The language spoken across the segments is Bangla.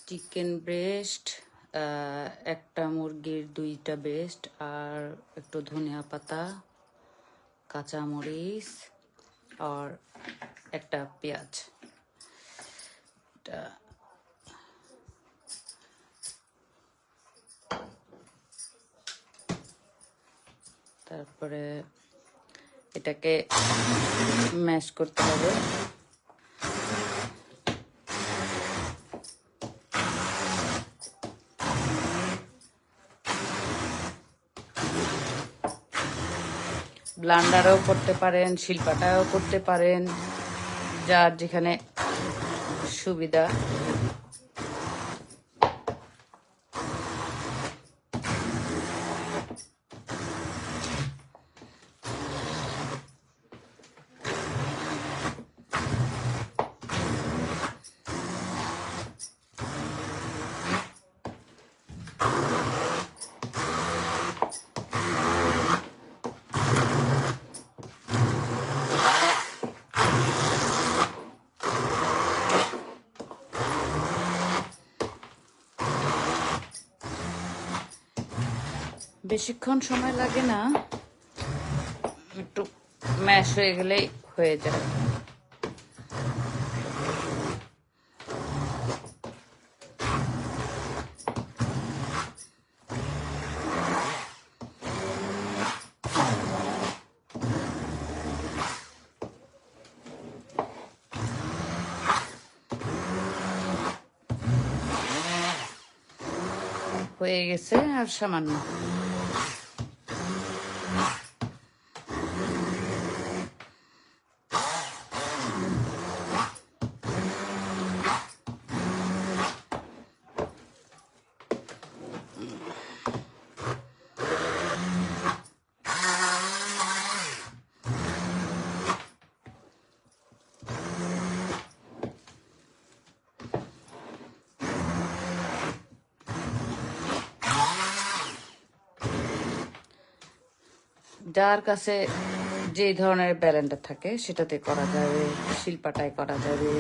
চিকেন ব্রেস্ট, একটা মুরগির 2টা ব্রেস্ট, আর একটু ধনিয়া পাতা, কাঁচামরিচ আর একটা পেঁয়াজ। তারপরে এটাকে ম্যাশ করতে হবে। ব্লান্ডারেও করতে পারেন, শিলপাটায়ও করতে পারেন, যার যেখানে সুবিধা। বেশিক্ষণ সময় লাগে না, একটু ম্যাশ হয়ে গেলেই হয়ে যায়। হয়ে গেছে আর সামান্য। যার কাছে যে ধরনের ব্লেন্ডার থাকে সেটাতে করা যাবে, শিলপাটায় করা যাবে।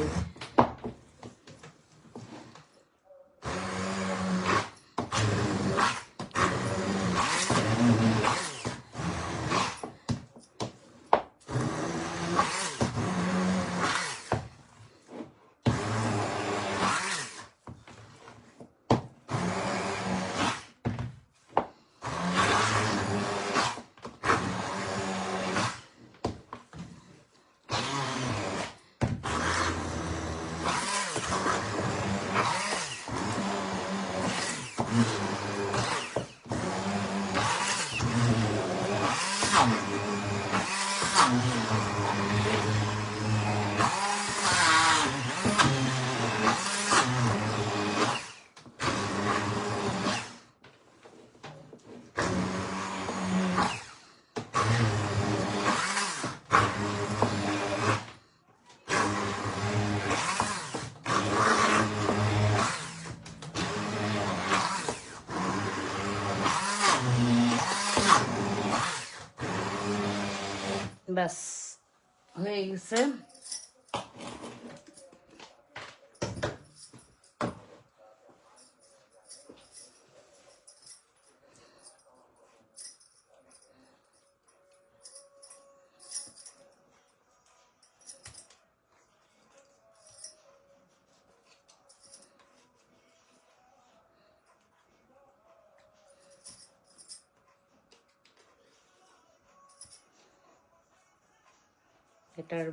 ব্যাস হয়ে গেছে। এটার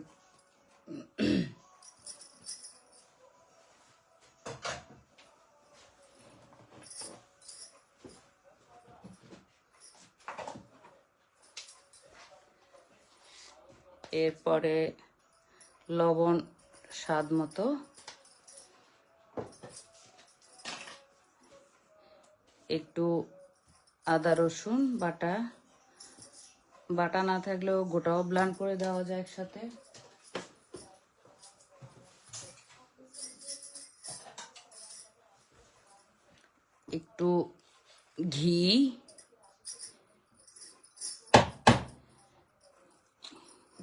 এরপরে লবণ স্বাদ মতো, একটু আদা রসুন বাটা, বাটা না থাকলেও গোটাও ব্লেন্ড করে দেওয়া যায় একসাথে। একটু ঘি,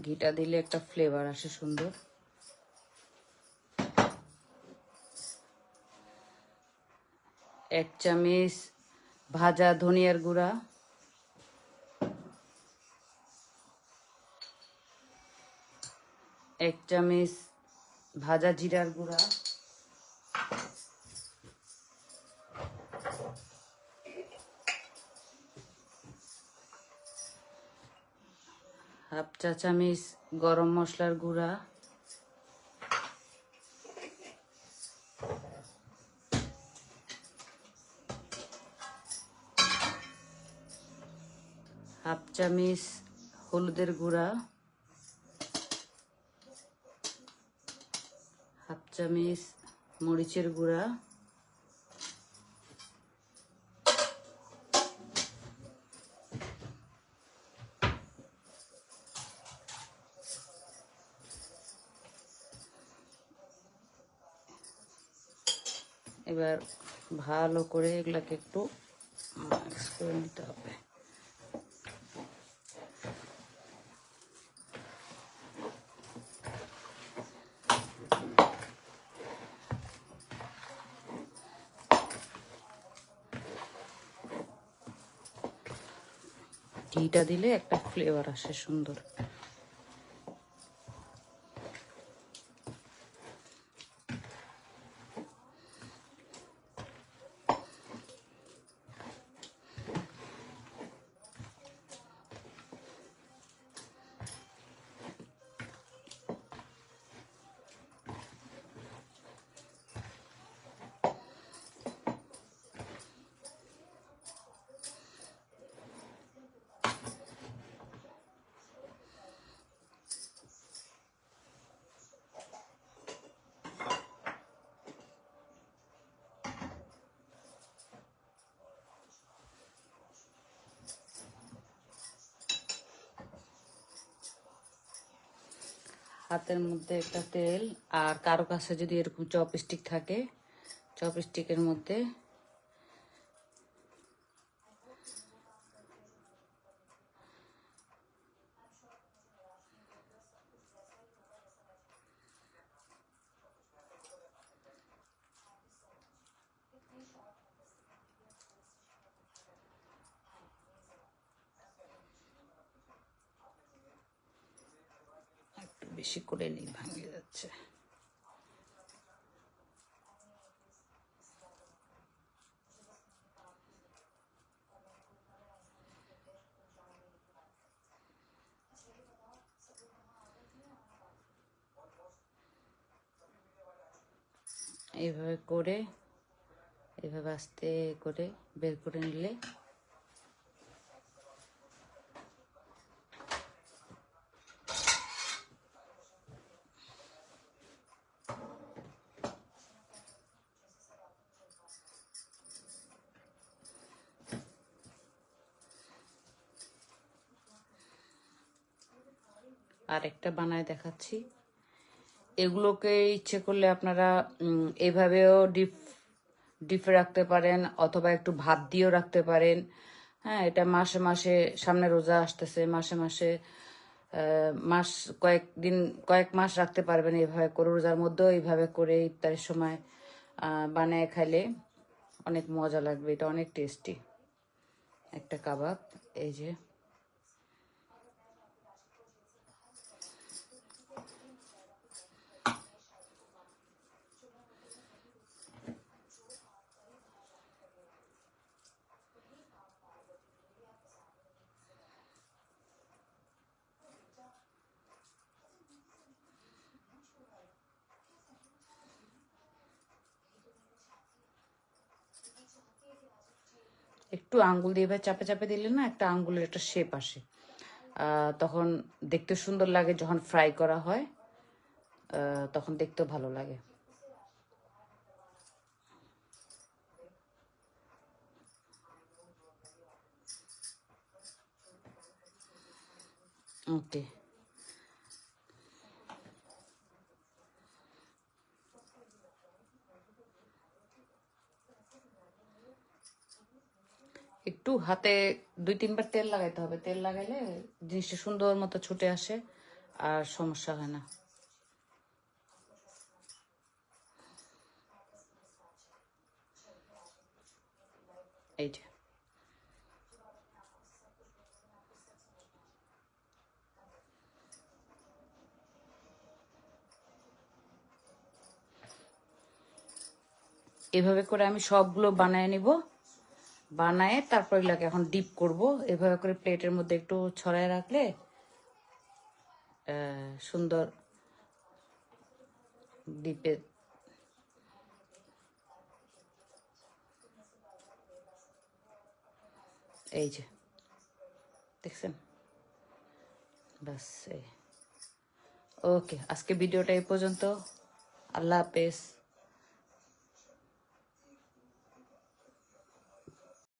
ঘিটা দিলে একটা ফ্লেভার আসে সুন্দর। 1 চামচ ভাজা ধনিয়ার গুঁড়া, 1 চামচ ভাজা জিরার গুঁড়া, 1/2 চা চামচ গরম মশলার গুঁড়া, 1/2 চামচ হলুদের গুঁড়া, 1/2 চামচ মরিচের গুঁড়া, এবার ভালো করে এগুলাকে একটু মিক্স করে নিতে হবে। ঘিটা দিলে একটা ফ্লেভার আসে সুন্দর। হাতের মধ্যে একটা তেল, আর কারো কাছে যদি এরকম চপস্টিক থাকে, চপস্টিকের মধ্যে একটু বেশি করে নিই, ভাঙে যাচ্ছে। এইভাবে করে, এইভাবে আস্তে করে বের করে নিলে আরেকটা বানায় দেখাচ্ছি। এগুলোকে ইচ্ছে করলে আপনারা এইভাবেও ডিপে রাখতে পারেন, অথবা একটু ভাত দিয়েও রাখতে পারেন। হ্যাঁ, এটা মাসে মাসে, সামনে রোজা আসতেছে, মাসে মাসে মাস কয়েক মাস রাখতে পারবেন এইভাবে করে। রোজার মধ্যেও এইভাবে করে ইফতারের সময় বানায় খাইলে অনেক মজা লাগবে। এটা অনেক টেস্টি একটা কাবাব। এই যে একটু আঙ্গুল দিয়ে এভাবে চাপে চাপে দিলে না একটা আঙ্গুলের একটা শেপ আসে, তখন দেখতে সুন্দর লাগে। যখন ফ্রাই করা হয় তখন দেখতেও ভালো লাগে। ওকে, একটু হাতে 2-3 বার তেল লাগাইতে হবে। তেল লাগাইলে জিনিসটা সুন্দর মতো ছুটে আসে আর সমস্যা হয় না। এই যে এভাবে করে আমি সবগুলো বানায় নিব, বানায় তারপর এগুলোকে এখন ডিপ করব। এভাবে করে প্লেটের মধ্যে একটু ছড়ায় রাখলে সুন্দর ডিপে এই যে দেখছেন। বাস ওকে, আজকে ভিডিওটা এই পর্যন্ত। আল্লাহ হাফেজ।